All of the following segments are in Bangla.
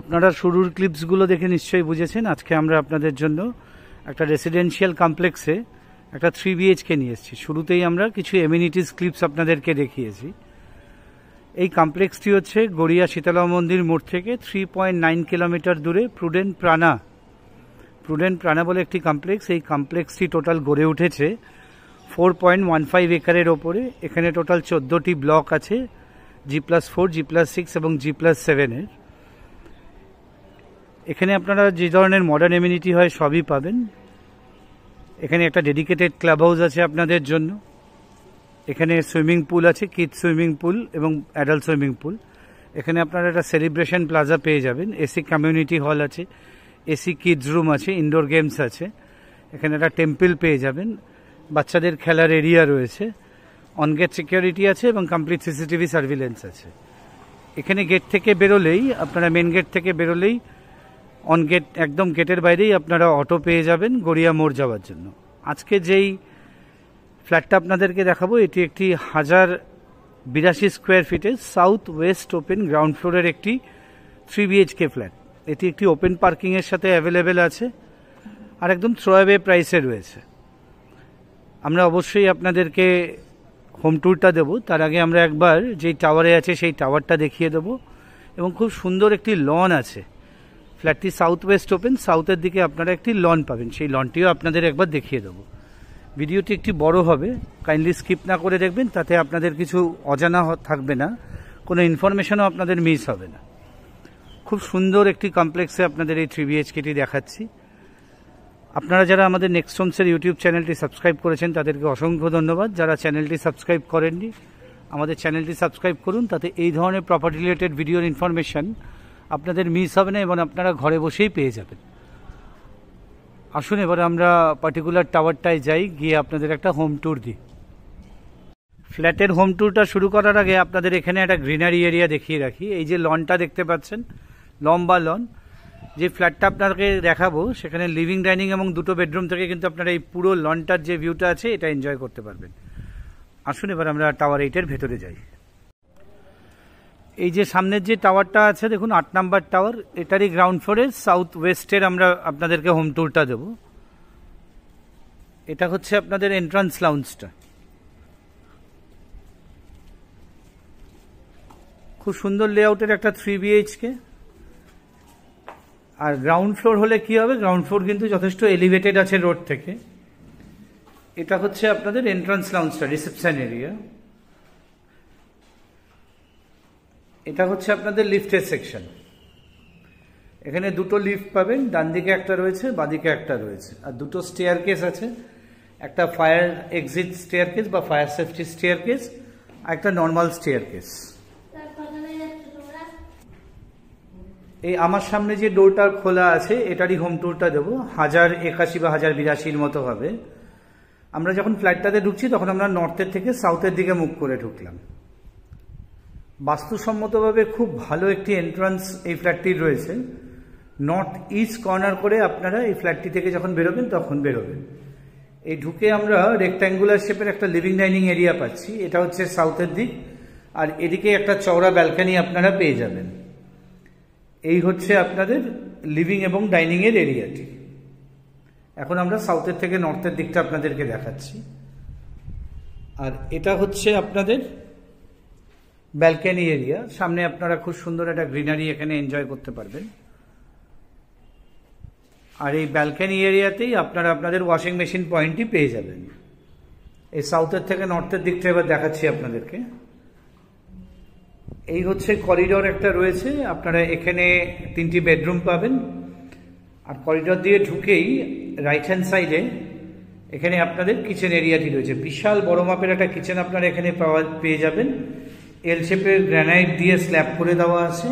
আপনারা শুরুর ক্লিপসগুলো দেখে নিশ্চয়ই বুঝেছেন আজকে আমরা আপনাদের জন্য একটা রেসিডেন্সিয়াল কমপ্লেক্সে একটা 3 BHK নিয়ে এসেছি। শুরুতেই আমরা কিছু এমিনিটিস ক্লিপস আপনাদেরকে দেখিয়েছি। এই কমপ্লেক্সটি হচ্ছে গড়িয়া শীতলা মন্দির মোড় থেকে 3.9 কিলোমিটার দূরে প্রুডেন্ট প্রাণা বলে একটি কমপ্লেক্স। এই কমপ্লেক্সটি টোটাল গড়ে উঠেছে 4.15 একরের ওপরে। এখানে টোটাল 14টি ব্লক আছে, G+4, G+6 এবং G+7 এর। এখানে আপনারা যে ধরনের মডার্ন এমিনিটি হয় সবই পাবেন। এখানে একটা ডেডিকেটেড ক্লাব হাউস আছে আপনাদের জন্য। এখানে সুইমিং পুল আছে, কিড সুইমিং পুল এবং অ্যাডাল্ট সুইমিং পুল। এখানে আপনারা একটা সেলিব্রেশন প্লাজা পেয়ে যাবেন। এসি কমিউনিটি হল আছে, এসি কিডস রুম আছে, ইনডোর গেমস আছে। এখানে একটা টেম্পল পেয়ে যাবেন, বাচ্চাদের খেলার এরিয়া রয়েছে, অনগেট সিকিউরিটি আছে এবং কমপ্লিট সিসিটিভি সার্ভিলেন্স আছে। এখানে গেট থেকে বেরোলেই আপনারা মেন গেট থেকে বেরোলেই অন গেট একদম গেটের বাইরেই আপনারা অটো পেয়ে যাবেন গড়িয়া মোড় যাওয়ার জন্য। আজকে যেই ফ্ল্যাটটা আপনাদেরকে দেখাবো এটি একটি 1082 স্কোয়ার ফিটের সাউথ ওয়েস্ট ওপেন গ্রাউন্ড ফ্লোরের একটি 3 BHK ফ্ল্যাট। এটি একটি ওপেন পার্কিংয়ের সাথে অ্যাভেলেবেল আছে আর একদম থ্রোঅ্যাওয়ে প্রাইসে রয়েছে। আমরা অবশ্যই আপনাদেরকে হোম ট্যুরটা দেবো, তার আগে আমরা একবার যেই টাওয়ারে আছে সেই টাওয়ারটা দেখিয়ে দেবো। এবং খুব সুন্দর একটি লন আছে। ফ্ল্যাটটি সাউথ ওয়েস্ট ওপেন, সাউথের দিকে আপনারা একটি লন পাবেন, সেই লনটিও আপনাদের একবার দেখিয়ে দেবো। ভিডিওটি একটি বড় হবে, কাইন্ডলি স্কিপ না করে দেখবেন, তাতে আপনাদের কিছু অজানা থাকবে না, কোনো ইনফরমেশনও আপনাদের মিস হবে না। খুব সুন্দর একটি কমপ্লেক্সে আপনাদের এই 3 BHKটি দেখাচ্ছি। আপনারা যারা আমাদের নেক্সট হোমসের ইউটিউব চ্যানেলটি সাবস্ক্রাইব করেছেন তাদেরকে অসংখ্য ধন্যবাদ। যারা চ্যানেলটি সাবস্ক্রাইব করেননি আমাদের চ্যানেলটি সাবস্ক্রাইব করুন, তাতে এই ধরনের প্রপার্টি রিলেটেড ভিডিওর ইনফরমেশন আপনাদের মিস হবে না এবং আপনারা ঘরে বসেই পেয়ে যাবেন। আসুন এবার আমরা পার্টিকুলার টাওয়ারটায় যাই, গিয়ে আপনাদের একটা হোম ট্যুর দিই। ফ্ল্যাটের হোম ট্যুরটা শুরু করার আগে আপনাদের এখানে একটা গ্রিনারি এরিয়া দেখিয়ে রাখি। এই যে লনটা দেখতে পাচ্ছেন, লম্বা লন, যে ফ্ল্যাটটা আপনাকে দেখাবো সেখানে লিভিং ডাইনিং এবং 2টো বেডরুম থেকে কিন্তু আপনারা এই পুরো লনটার যে ভিউটা আছে এটা এনজয় করতে পারবেন। আসুন এবার আমরা টাওয়ার 8-এর ভেতরে যাই। এই যে সামনের যে টাওয়ারটা আছে দেখুন, 8 নাম্বার টাওয়ার, এটারই গ্রাউন্ড ফ্লোরের সাউথ ওয়েস্টের আমরা আপনাদেরকে হোম ট্যুরটা দেব। এটা হচ্ছে আপনাদের এন্ট্রান্স লাউঞ্জটা। খুব সুন্দর লেআউটের একটা 3 BHK। আর গ্রাউন্ড ফ্লোর হলে কি হবে, গ্রাউন্ড ফ্লোর কিন্তু যথেষ্ট এলিভেটেড আছে রোড থেকে। এটা হচ্ছে আপনাদের এন্ট্রান্স লাউঞ্জটা, রিসেপশন এরিয়া। এটা হচ্ছে আপনাদের লিফটের সেকশন। এখানে 2টো লিফট পাবেন, ডান দিকে একটা রয়েছে, বাঁদিকে একটা রয়েছে, আর 2টো স্টেয়ার কেস আছে। একটা ফায়ার এক্সিট স্টেয়ার কেস বা ফায়ার সেফটি স্টেয়ার কেস আর একটা নর্মাল স্টেয়ার কেস। এই আমার সামনে যে ডোরটা খোলা আছে এটারই হোম ট্যুরটা দেবো। 1081 বা 1082 মতো হবে। আমরা যখন ফ্ল্যাটটাতে ঢুকছি তখন আমরা নর্থের থেকে সাউথের দিকে মুখ করে ঢুকলাম। বাস্তুসম্মতভাবে খুব ভালো একটি এন্ট্রান্স এই ফ্ল্যাটটির রয়েছে। নর্থ ইস্ট কর্নার করে আপনারা এই ফ্ল্যাটটি থেকে যখন বেরোবেন তখন বেরোবেন। এই ঢুকে আমরা রেক্ট্যাঙ্গুলার শেপের একটা লিভিং ডাইনিং এরিয়া পাচ্ছি, এটা হচ্ছে সাউথের দিক। আর এদিকে একটা চওড়া ব্যালকনি আপনারা পেয়ে যাবেন। এই হচ্ছে আপনাদের লিভিং এবং ডাইনিং এর এরিয়াটি। এখন আমরা সাউথের থেকে নর্থের দিকটা আপনাদেরকে দেখাচ্ছি। আর এটা হচ্ছে আপনাদের ব্যালকনি এরিয়া। সামনে আপনারা খুব সুন্দর একটা গ্রিনারি এখানে এনজয় করতে পারবেন। আর এই ব্যালকনি এরিয়াতেই আপনারা আপনাদের ওয়াশিং মেশিন পয়েন্টটি পেয়ে যাবেন। এই সাউথের থেকে নর্থের দিকটা এবার দেখাচ্ছি আপনাদেরকে। এই হচ্ছে করিডোর একটা রয়েছে, আপনারা এখানে 3টি বেডরুম পাবেন। আর করিডোর দিয়ে ঢুকেই রাইট হ্যান্ড সাইডে এখানে আপনাদের কিচেন এরিয়াটি রয়েছে। বিশাল বড় মাপের একটা কিচেন আপনারা এখানে পেয়ে যাবেন। এল শেপের গ্রানাইট দিয়ে স্ল্যাব করে দেওয়া আছে।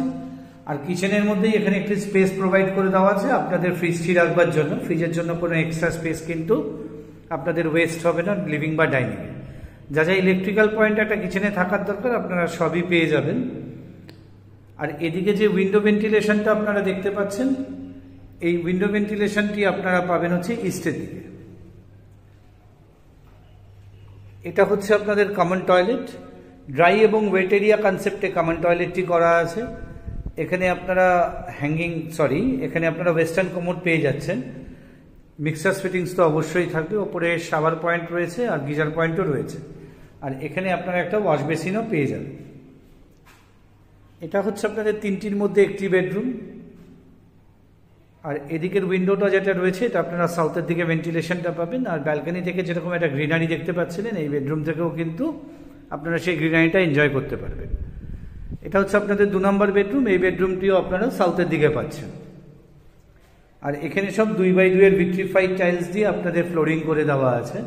আর কিচেনের মধ্যেই এখানে একটি স্পেস প্রোভাইড করে দেওয়া আছে আপনাদের ফ্রিজটি রাখবার জন্য। ফ্রিজের জন্য কোনো এক্সট্রা স্পেস কিন্তু আপনাদের ওয়েস্ট হবে না লিভিং বা ডাইনিংয়ে। যা যা ইলেকট্রিক্যাল পয়েন্ট একটা কিচেনে থাকার দরকার আপনারা সবই পেয়ে যাবেন। আর এদিকে যে উইন্ডো ভেন্টিলেশনটা আপনারা দেখতে পাচ্ছেন, এই উইন্ডো ভেন্টিলেশনটি আপনারা পাবেন হচ্ছে ইস্টের দিকে। এটা হচ্ছে আপনাদের কমন টয়লেট। ড্রাই এবং ওয়েট এরিয়া কনসেপ্টে কমন টয়লেটটি করা আছে। এখানে আপনারা এখানে আপনারা ওয়েস্টার্ন কমোড পেয়ে যাচ্ছেন। মিক্সার ফিটিংস তো অবশ্যই থাকবে, ওপরে শাওয়ার পয়েন্ট রয়েছে আর গিজার পয়েন্টও রয়েছে। আর এখানে আপনারা একটা ওয়াশ বেসিনও পেয়ে যাবেন। এটা হচ্ছে আপনাদের 3টির মধ্যে একটি বেডরুম। আর এদিকের উইন্ডোটা যেটা রয়েছে এটা আপনারা সাউথের দিকে ভেন্টিলেশনটা পাবেন। আর ব্যালকনি থেকে যেরকম একটা গ্রিনারি দেখতে পাচ্ছিলেন, এই বেডরুম থেকেও কিন্তু আপনারা সেই গ্রিনারিটা এনজয় করতে পারবেন। এটা হচ্ছে আপনাদের 2 নম্বর বেডরুম। এই বেডরুমটিও আপনারা সাউথের দিকে পাচ্ছেন। আর এখানে সব 2x2 এর ভিট্রিফাইড টাইলস দিয়ে আপনাদের ফ্লোরিং করে দেওয়া আছে।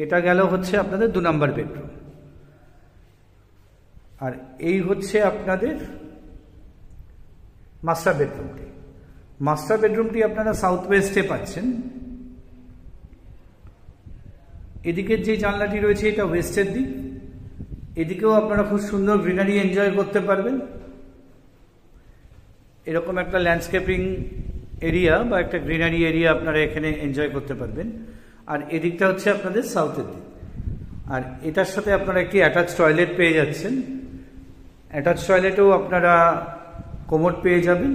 এটা গেল হচ্ছে আপনাদের 2 নম্বর বেডরুম। আর এই হচ্ছে আপনাদের মাস্টার বেডরুমটি। মাস্টার বেডরুমটি আপনারা সাউথ ওয়েস্টে পাচ্ছেন। এদিকের যে জানলাটি রয়েছে এটা ওয়েস্টের দিক। এদিকেও আপনারা খুব সুন্দর গ্রিনারি এনজয় করতে পারবেন। এরকম একটা ল্যান্ডস্কেপিং এরিয়া বা একটা গ্রিনারি এরিয়া আপনারা এখানে এনজয় করতে পারবেন। আর এদিকটা হচ্ছে আপনাদের সাউথের দিক। আর এটার সাথে আপনারা একটি অ্যাটাচ টয়লেট পেয়ে যাচ্ছেন। অ্যাটাচ টয়লেটেও আপনারা কোমোড পেয়ে যাবেন,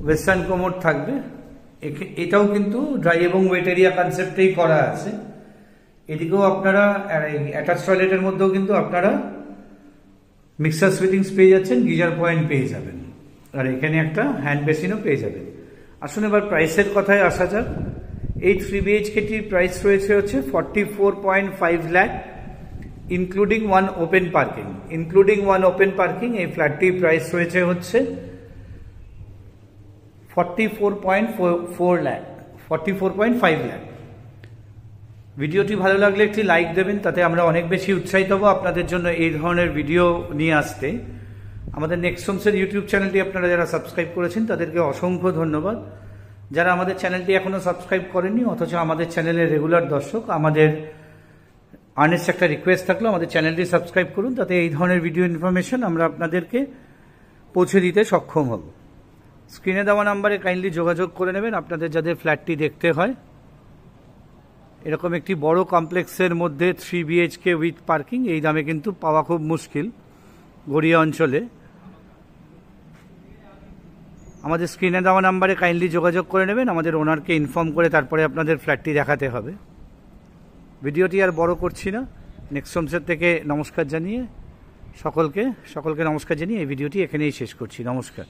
ওয়েস্টার্ন কোমোড থাকবে। এটাও কিন্তু ড্রাই এবং ওয়েট এরিয়া কনসেপ্টেই করা আছে। এদিকেও আপনারা অ্যাটাচ টয়লেটের মধ্যেও কিন্তু আপনারা মিক্সার ফিটিংস পেয়ে যাচ্ছেন, গিজার পয়েন্ট পেয়ে যাবেন। আর এখানে একটা হ্যান্ড বেসিনও পেয়ে যাবেন। আসুন এবার প্রাইসের কথায় আসা যাক। এই 3 BHKটির প্রাইস রয়েছে হচ্ছে 44.5 lakh, including one open parking. এই ফ্ল্যাটটির প্রাইস রয়েছে হচ্ছে 44.5 লাখ। ভিডিওটি ভালো লাগলে একটি লাইক দেবেন, তাতে আমরা অনেক বেশি উৎসাহিত হব আপনাদের জন্য এই ধরনের ভিডিও নিয়ে আসতে। আমাদের নেক্সট হোমসের ইউটিউব চ্যানেলটি আপনারা যারা সাবস্ক্রাইব করেছেন তাদেরকে অসংখ্য ধন্যবাদ। যারা আমাদের চ্যানেলটি এখনো সাবস্ক্রাইব করেননি অথচ আমাদের চ্যানেলের রেগুলার দর্শক, আমাদের আর্নেস্ট একটা রিকোয়েস্ট থাকলো আমাদের চ্যানেলটি সাবস্ক্রাইব করুন, তাতে এই ধরনের ভিডিও ইনফরমেশন আমরা আপনাদেরকে পৌঁছে দিতে সক্ষম হব। স্ক্রিনে দেওয়া নাম্বারে কাইন্ডলি যোগাযোগ করে নেবেন আপনাদের যাদের ফ্ল্যাটটি দেখতে হয়। এরকম একটি বড় কমপ্লেক্সের মধ্যে 3 BHK উইথ পার্কিং এই দামে কিন্তু পাওয়া খুব মুশকিল গড়িয়া অঞ্চলে। আমাদের স্ক্রিনে দেওয়া নাম্বারে কাইন্ডলি যোগাযোগ করে নেবেন, আমাদের ওনারকে ইনফর্ম করে তারপরে আপনাদের ফ্ল্যাটটি দেখাতে হবে। ভিডিওটি আর বড় করছি না, নেক্সট হোমসের থেকে নমস্কার জানিয়ে সকলকে নমস্কার জানিয়ে এই ভিডিওটি এখানেই শেষ করছি। নমস্কার।